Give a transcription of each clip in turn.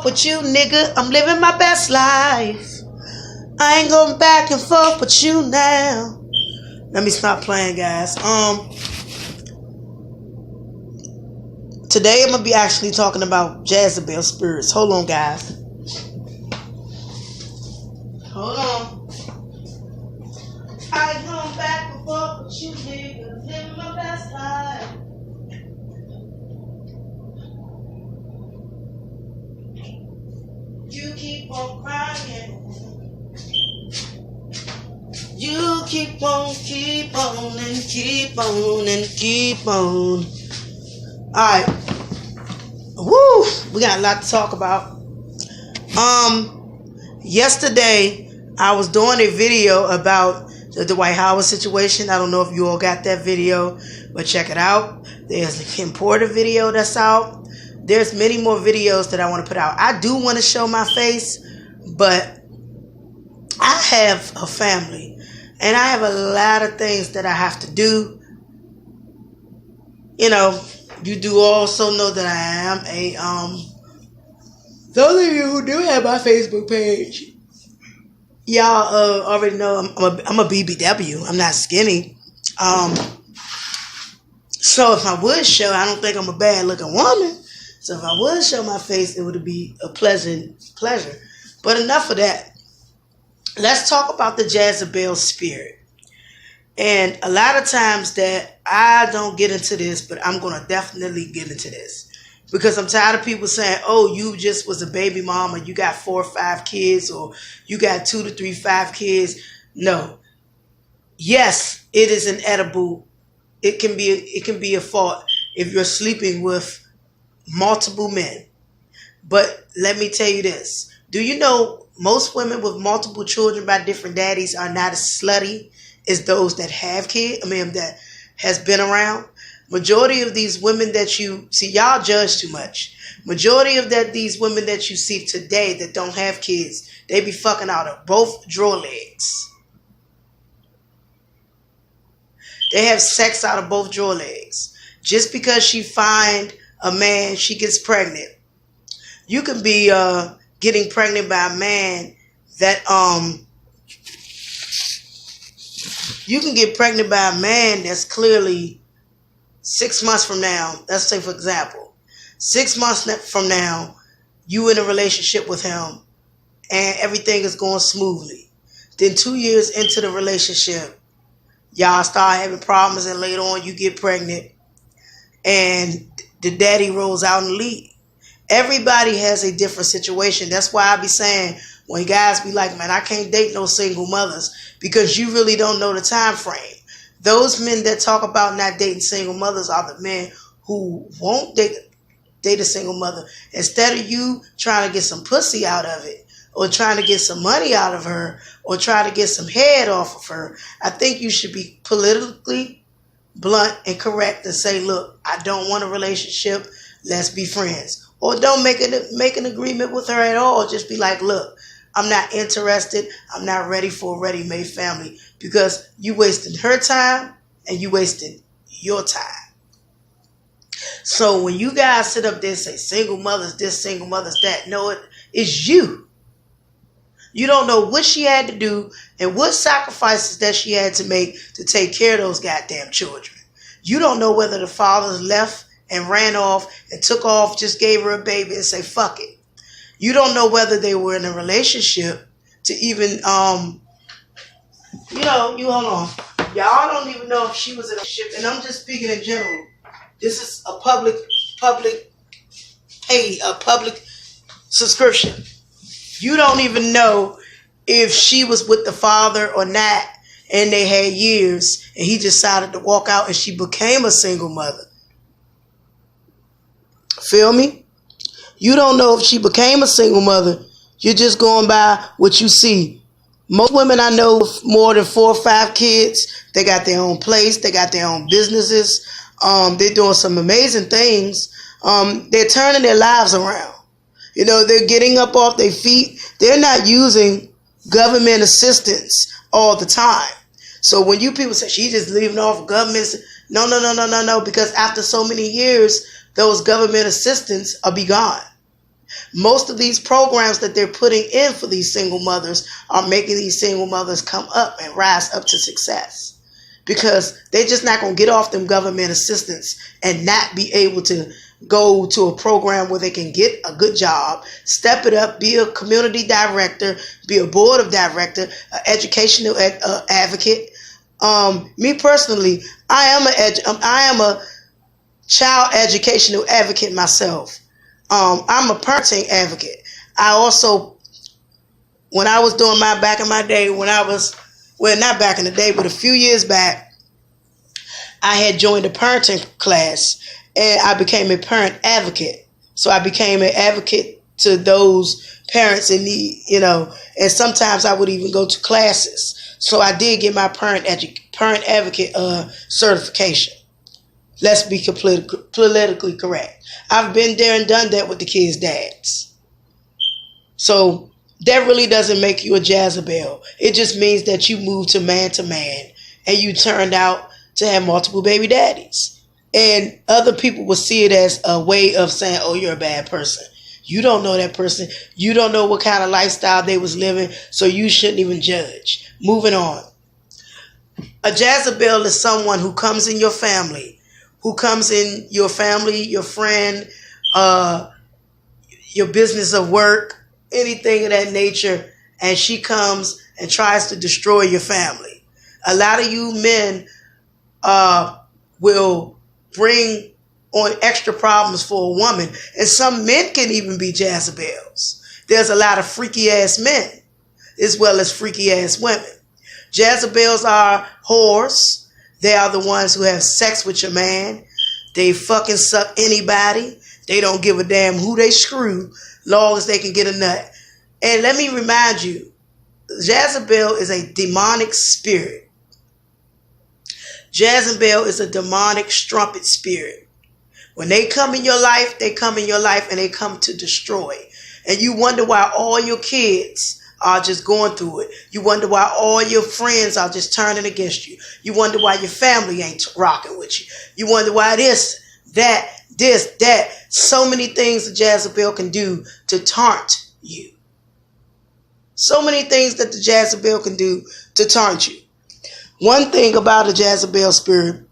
forth with you, nigga. I'm living my best life. I ain't going back and forth with you now. Let me stop playing, guys. Today I'm gonna be actually talking about Jezebel spirits. Hold on, guys. Hold on. I ain't going back and forth with you, nigga. Living my best life. You keep on crying. You keep on and keep on and keep on. Alright. Woo! We got a lot to talk about. Yesterday I was doing a video about the Dwight Howard situation. I don't know if you all got that video, but check it out. There's the Kim Porter video that's out. There's many more videos that I want to put out. I do want to show my face, but I have a family. And I have a lot of things that I have to do. You know, you do also know that I am a, those of you who do have my Facebook page, y'all already know I'm a BBW. I'm not skinny. So if I would show, I don't think I'm a bad looking woman. So if I would show my face, it would be a pleasure. But enough of that. Let's talk about the Jezebel spirit. And a lot of times that I don't get into this, but I'm going to definitely get into this. Because I'm tired of people saying, oh, you just was a baby mom, or you got 4 or 5 kids, or you got 2 to 3, 5 kids. No. Yes, it is inedible. It can be a fault if you're sleeping with multiple men. But let me tell you this. Do you know most women with multiple children by different daddies are not as slutty as those that have kids? That has been around. Majority of these women that you see, y'all judge too much. Majority of these women that you see today that don't have kids, they be fucking out of both drawer legs. They have sex out of both drawer legs. Just because she find a man, she gets pregnant. You can be getting pregnant by a man that you can get pregnant by a man that's clearly 6 months from now. Let's say, for example, 6 months from now, you in a relationship with him and everything is going smoothly. Then 2 years into the relationship, y'all start having problems, and later on you get pregnant and the daddy rolls out and leaves. Everybody has a different situation. That's why I be saying, when guys be like, man, I can't date no single mothers, because you really don't know the time frame. Those men that talk about not dating single mothers are the men who won't date a single mother. Instead of you trying to get some pussy out of it, or trying to get some money out of her, or try to get some head off of her, I think you should be politically blunt and correct and say, look, I don't want a relationship. Let's be friends. Or don't make an agreement with her at all. Just be like, look, I'm not interested. I'm not ready for a ready-made family, because you wasted her time and you wasted your time. So when you guys sit up there and say single mothers this, single mothers that, no, it's you. You don't know what she had to do and what sacrifices that she had to make to take care of those goddamn children. You don't know whether the fathers left and ran off and took off, just gave her a baby and say, fuck it. You don't know whether they were in a relationship to even, hold on. Y'all don't even know if she was in a relationship. And I'm just speaking in general. This is a public subscription. You don't even know if she was with the father or not, and they had years, and he decided to walk out and she became a single mother. Feel me? You don't know if she became a single mother. You're just going by what you see. Most women I know with more than 4 or 5 kids, they got their own place. They got their own businesses. They're doing some amazing things. They're turning their lives around. They're getting up off their feet. They're not using government assistance all the time. So when you people say she's just leaving off government, no, because after so many years, those government assistance are be gone. Most of these programs that they're putting in for these single mothers are making these single mothers come up and rise up to success, because they're just not going to get off them government assistance and not be able to go to a program where they can get a good job, step it up, be a community director, be a board of director, an educational advocate. Me personally, I am a child educational advocate myself. I'm a parenting advocate. I also, when I was doing back in my day, not back in the day, but a few years back, I had joined a parenting class and I became a parent advocate. So I became an advocate to those parents in need, and sometimes I would even go to classes. So I did get my parent advocate certification. Let's be politically correct. I've been there and done that with the kids' dads. So that really doesn't make you a Jezebel. It just means that you moved to man and you turned out to have multiple baby daddies. And other people will see it as a way of saying, oh, you're a bad person. You don't know that person. You don't know what kind of lifestyle they was living, so you shouldn't even judge. Moving on. A Jezebel is someone who comes in your family, your friend, your business of work, anything of that nature, and she comes and tries to destroy your family. A lot of you men will bring on extra problems for a woman, and some men can even be Jezebels. There's a lot of freaky ass men as well as freaky ass women. Jezebels are whores. They are the ones who have sex with your man. They fucking suck anybody. They don't give a damn who they screw, long as they can get a nut. And let me remind you, Jezebel is a demonic spirit. Jezebel is a demonic strumpet spirit. When they come in your life, they come and they come to destroy. And you wonder why all your kids are just going through it. You wonder why all your friends are just turning against you. You wonder why your family ain't rocking with you. You wonder why this, that. So many things that Jezebel can do to taunt you. So many things that the Jezebel can do to taunt you. One thing about a Jezebel spirit,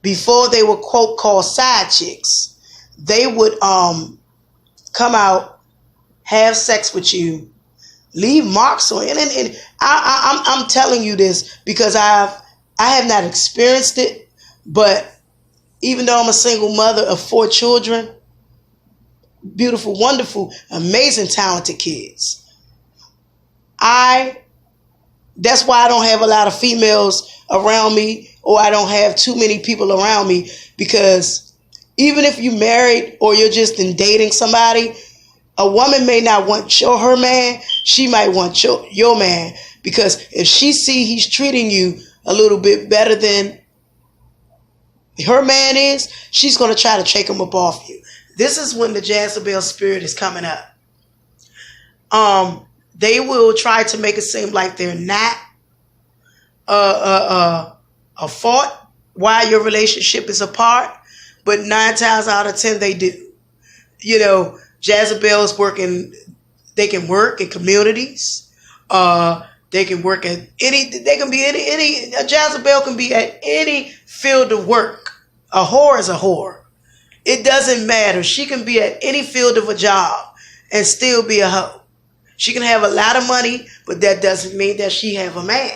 before they were quote called side chicks, they would come out, have sex with you, leave marks on you. And I'm telling you this because I have not experienced it, but even though I'm a single mother of 4 children, beautiful, wonderful, amazing, talented kids, that's why I don't have a lot of females around me, or I don't have too many people around me, because even if you're married or you're just in dating somebody, a woman may not want her man, she might want your man, because if she see he's treating you a little bit better than her man is, she's going to try to take him up off you. This is when the Jezebel spirit is coming up. They will try to make it seem like they're not a fault why your relationship is apart, but 9 times out of 10 they do. Jezebels they can work in communities. They can work at a Jezebel can be at any field of work. A whore is a whore. It doesn't matter. She can be at any field of a job and still be a hoe. She can have a lot of money, but that doesn't mean that she have a man.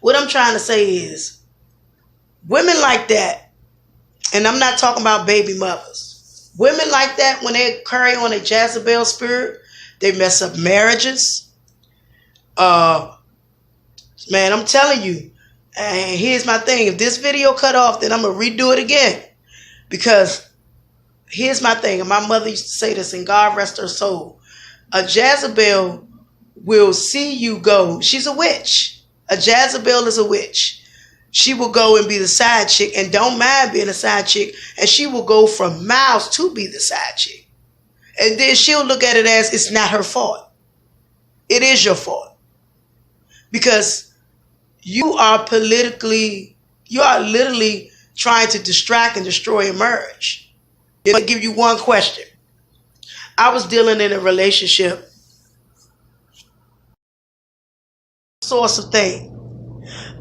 What I'm trying to say is, women like that, and I'm not talking about baby mothers, women like that, when they carry on a Jezebel spirit, they mess up marriages. Man, I'm telling you, and here's my thing. If this video cut off, then I'm going to redo it again. Because here's my thing, and my mother used to say this, and God rest her soul. A Jezebel will see you go. She's a witch. A Jezebel is a witch. She will go and be the side chick and don't mind being a side chick. And she will go from miles to be the side chick. And then she'll look at it as it's not her fault. It is your fault. Because you are literally trying to distract and destroy a marriage. I'm going to give you one question. I was dealing in a relationship source of thing.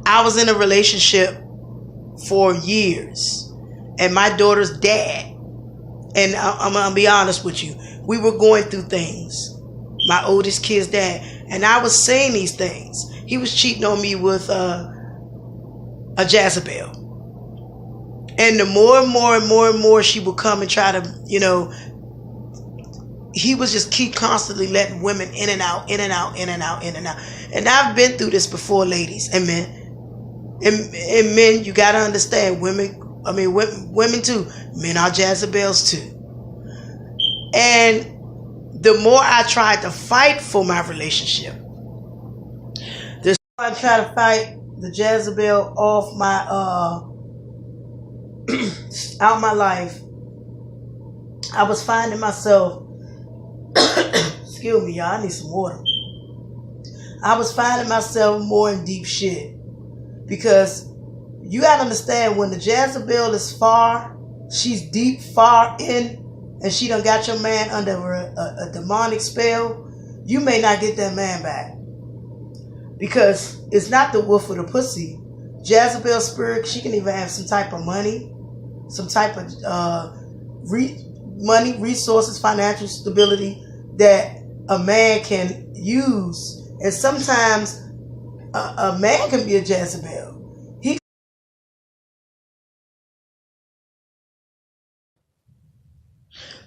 I was in a relationship for years, and my daughter's dad, and I'm gonna be honest with you, we were going through things. My oldest kid's dad, and I was saying these things. He was cheating on me with a Jezebel. And the more and more and more and more she would come and try to, he was just keep constantly letting women in and out, in and out, in and out, in and out. And I've been through this before, ladies and men. And men, you got to understand, women too. Men are Jezebels too. And the more I tried to fight for my relationship, the more I tried to fight the Jezebel off my out my life, I was finding myself excuse me, y'all, I need some water. I was finding myself more in deep shit, because you gotta understand, when the Jezebel is far, she's deep, far in, and she done got your man under a demonic spell, you may not get that man back, because it's not the wolf or the pussy. Jezebel spirit, she can even have some type of money, some type of money, resources, financial stability that a man can use. And sometimes a man can be a Jezebel.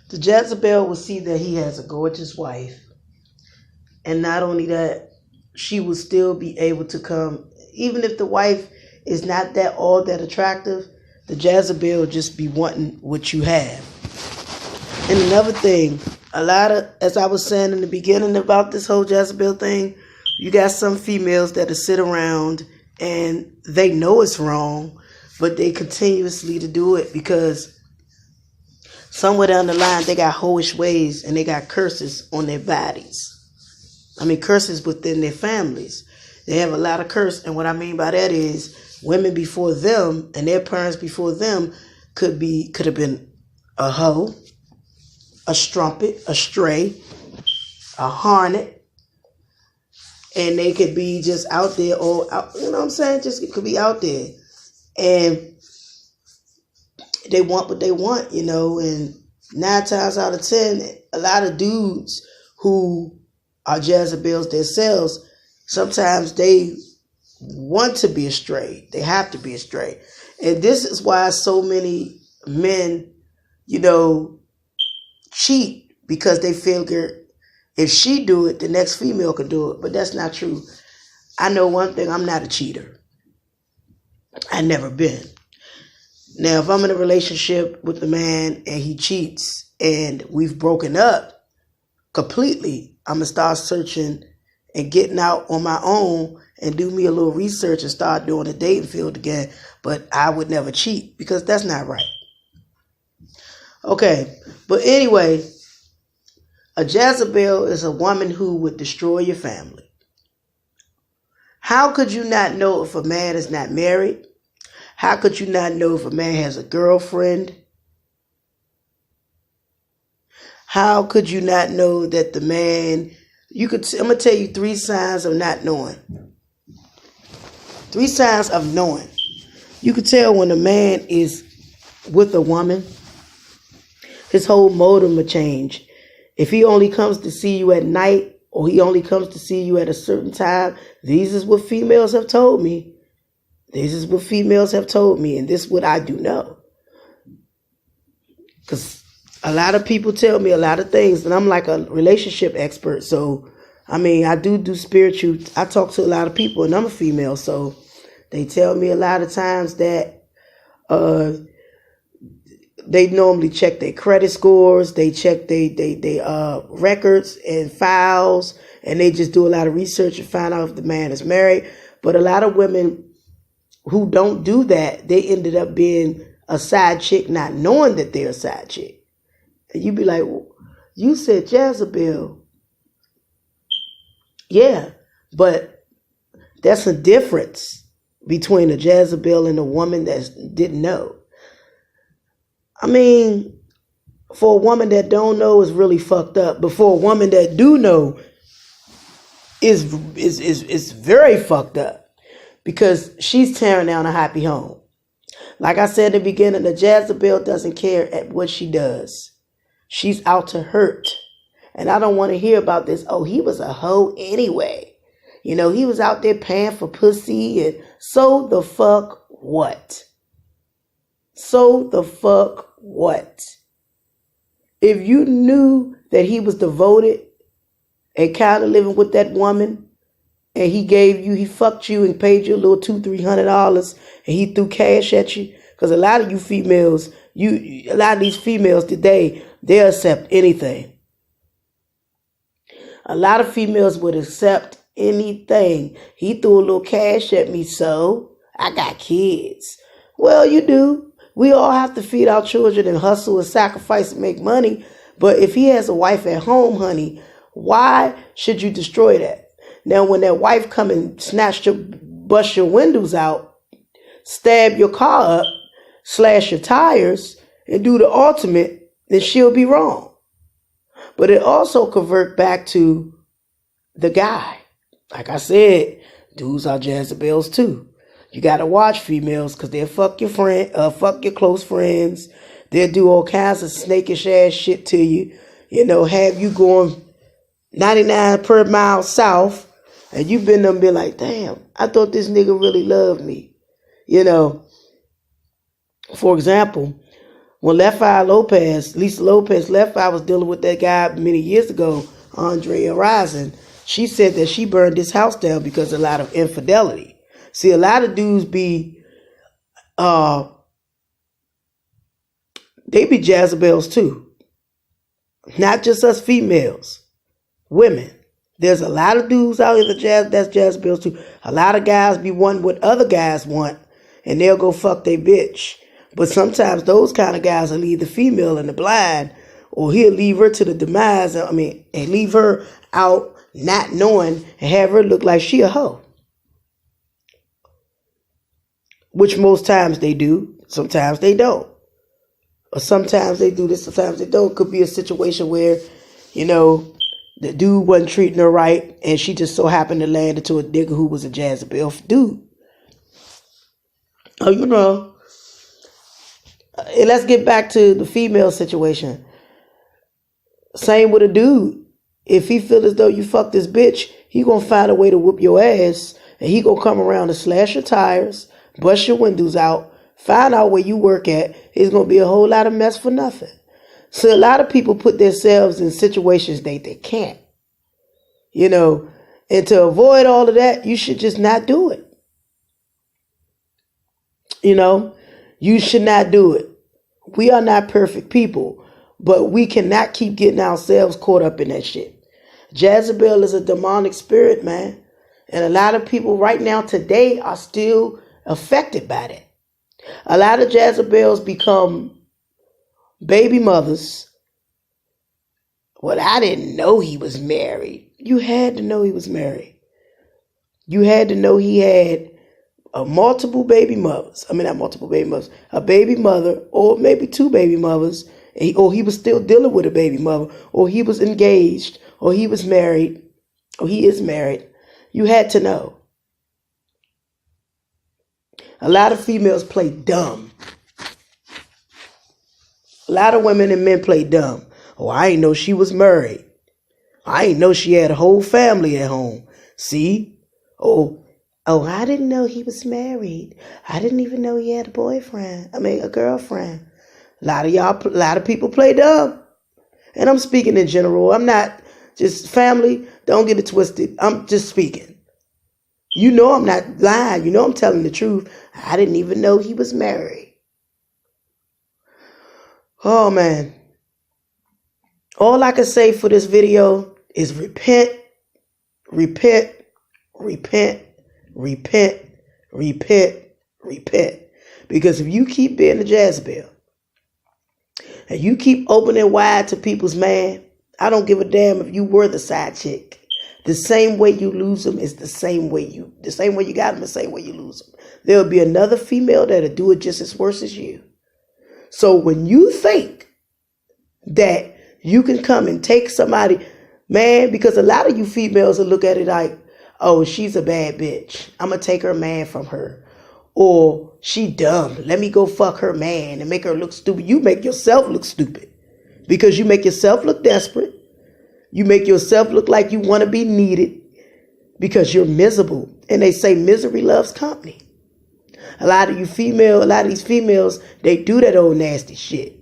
The Jezebel will see that he has a gorgeous wife, and not only that, she will still be able to come, even if the wife is not that all that attractive. The Jezebel will just be wanting what you have. And another thing, as I was saying in the beginning about this whole Jezebel thing, you got some females that sit around and they know it's wrong, but they continuously to do it because somewhere down the line they got hoish ways and they got curses on their bodies. Curses within their families. They have a lot of curse, and what I mean by that is women before them and their parents before them could have been a hoe, a strumpet, a stray, a harlot, and they could be just out there, or you know what I'm saying? Just it could be out there, and they want what they want, and 9 times out of 10, a lot of dudes who are Jezebels themselves, sometimes they want to be astray. They have to be astray. And this is why so many men, cheat, because they figure if she do it, the next female can do it. But that's not true. I know one thing, I'm not a cheater. I never been. Now, if I'm in a relationship with a man and he cheats and we've broken up completely, I'm going to start searching and getting out on my own and do me a little research and start doing a dating field again. But I would never cheat, because that's not right. Okay, but anyway, a Jezebel is a woman who would destroy your family. How could you not know if a man is not married? How could you not know if a man has a girlfriend? How could you not know that the man, I'm going to tell you 3 signs of not knowing. 3 signs of knowing. You could tell when a man is with a woman, his whole modem will change. If he only comes to see you at night, or he only comes to see you at a certain time, these is what females have told me. This is what females have told me, and this is what I do know. Because a lot of people tell me a lot of things, and I'm like a relationship expert. So, I do spiritual. I talk to a lot of people, and I'm a female, so they tell me a lot of times that they normally check their credit scores, they check their records and files, and they just do a lot of research and find out if the man is married. But a lot of women who don't do that, they ended up being a side chick, not knowing that they're a side chick. And you be like, well, you said Jezebel. Yeah, but that's a difference between a Jezebel and a woman that didn't know. For a woman that don't know is really fucked up. But for a woman that do know is very fucked up. Because she's tearing down a happy home. Like I said in the beginning, the Jezebel doesn't care at what she does. She's out to hurt. And I don't want to hear about this. Oh, he was a hoe anyway. You know, he was out there paying for pussy. And so the fuck what? So the fuck what? If you knew that he was devoted and kind of living with that woman, and he fucked you and paid you a little $200-$300, and he threw cash at you, because a lot of you females, a lot of these females today, they'll accept anything. A lot of females would accept anything. He threw a little cash at me, so I got kids. Well, you do. We all have to feed our children and hustle and sacrifice and make money. But if he has a wife at home, honey, why should you destroy that? Now, when that wife come and bust your windows out, stab your car up, slash your tires, and do the ultimate, then she'll be wrong. But it also convert back to the guy. Like I said, dudes are Jezebels too. You gotta watch females, because they'll fuck your fuck your close friends. They'll do all kinds of snakish ass shit to you. You know, have you going 99 per mile south, and you've been them be like, damn, I thought this nigga really loved me. You know, for example, when Lisa Lopez Left Eye was dealing with that guy many years ago, Andre Horizon, she said that she burned his house down because of a lot of infidelity. See, a lot of dudes be Jezebels too. Not just us females, women. There's a lot of dudes out here that's Jezebels too. A lot of guys be wanting what other guys want, and they'll go fuck their bitch. But sometimes those kind of guys will leave the female in the blind, or he'll leave her to the demise, and leave her out not knowing and have her look like she a hoe. Which most times they do. Sometimes they don't. Or sometimes they do this, sometimes they don't. Could be a situation where, you know, the dude wasn't treating her right, and she just so happened to land into a nigga who was a Jezebel dude. Oh, you know. And let's get back to the female situation. Same with a dude. If he feel as though you fucked this bitch, he gonna find a way to whoop your ass, and he gonna come around and slash your tires, bust your windows out, find out where you work at. It's gonna be a whole lot of mess for nothing. So a lot of people put themselves in situations they can't. You know, and to avoid all of that, you should just not do it. You know, you should not do it. We are not perfect people, but we cannot keep getting ourselves caught up in that shit. Jezebel is a demonic spirit, man. And a lot of people right now today are still affected by that. A lot of Jezebels become baby mothers. Well, I didn't know he was married. You had to know he was married. You had to know he had multiple baby mothers. Not multiple baby mothers. A baby mother, or maybe two baby mothers. Or he was still dealing with a baby mother. Or he was engaged. Or he was married. Or he is married. You had to know. A lot of females play dumb. A lot of women and men play dumb. Oh, I didn't know she was married. I didn't know she had a whole family at home. See? Oh, I didn't know he was married. I didn't even know he had a girlfriend. A lot of people play dumb. And I'm speaking in general. I'm not just family. Don't get it twisted. I'm just speaking. You know I'm not lying. You know I'm telling the truth. I didn't even know he was married. Oh, man. All I can say for this video is repent, repent, repent, repent, repent, repent. Because if you keep being a Jezebel and you keep opening wide to people's man, I don't give a damn if you were the side chick. The same way you lose them is the same way you got them, the same way you lose them. There'll be another female that'll do it just as worse as you. So when you think that you can come and take somebody, man, because a lot of you females will look at it like, oh, she's a bad bitch. I'm going to take her man from her. Or she dumb. Let me go fuck her man and make her look stupid. You make yourself look stupid because you make yourself look desperate. You make yourself look like you want to be needed because you're miserable. And they say misery loves company. A lot of these females, they do that old nasty shit.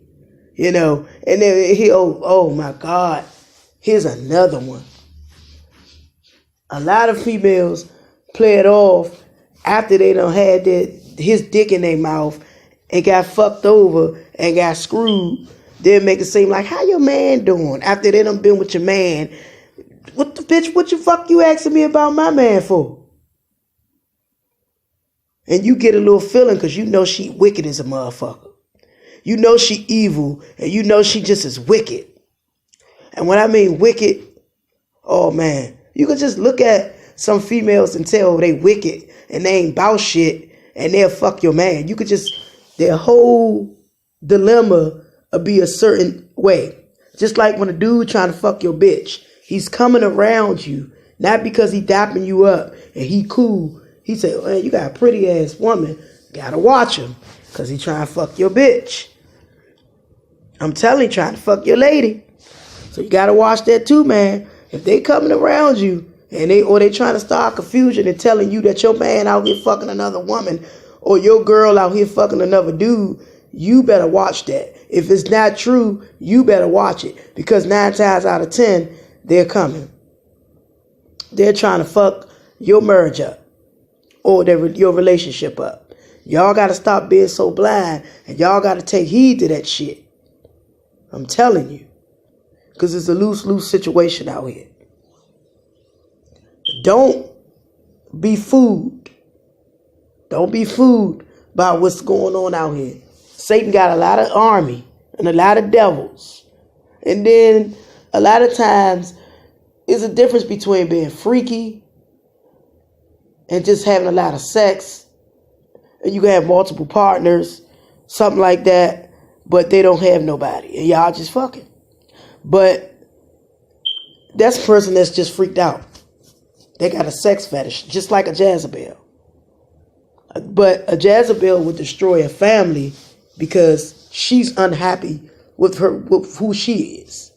You know, and then oh my God, here's another one. A lot of females play it off after they done had his dick in their mouth and got fucked over and got screwed. Then make it seem like, how your man doing? After they done been with your man, what the fuck you asking me about my man for? And you get a little feeling because you know she wicked as a motherfucker. You know she evil, and you know she just as wicked. And when I mean wicked, oh man, you can just look at some females and tell they wicked and they ain't bout shit and they'll fuck your man. You could just, their whole dilemma will be a certain way. Just like when a dude trying to fuck your bitch, he's coming around you, not because he dapping you up and he cool. He say, man, you got a pretty ass woman. Gotta watch him because he trying to fuck your bitch. I'm telling you, trying to fuck your lady. So you gotta watch that too, man. If they coming around you and they trying to start confusion and telling you that your man out here fucking another woman or your girl out here fucking another dude, you better watch that. If it's not true, you better watch it because 9 times out of 10, they're coming. They're trying to fuck your marriage up or your relationship up. Y'all got to stop being so blind and y'all got to take heed to that shit. I'm telling you. Because it's a lose-lose situation out here. Don't be fooled. Don't be fooled by what's going on out here. Satan got a lot of army and a lot of devils. And then a lot of times there's a difference between being freaky and just having a lot of sex. And you can have multiple partners, something like that, but they don't have nobody. And y'all just fucking. But that's a person that's just freaked out. They got a sex fetish, just like a Jezebel. But a Jezebel would destroy a family because she's unhappy with who she is.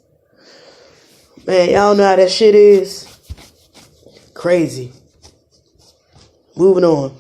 Man, y'all know how that shit is? Crazy. Moving on.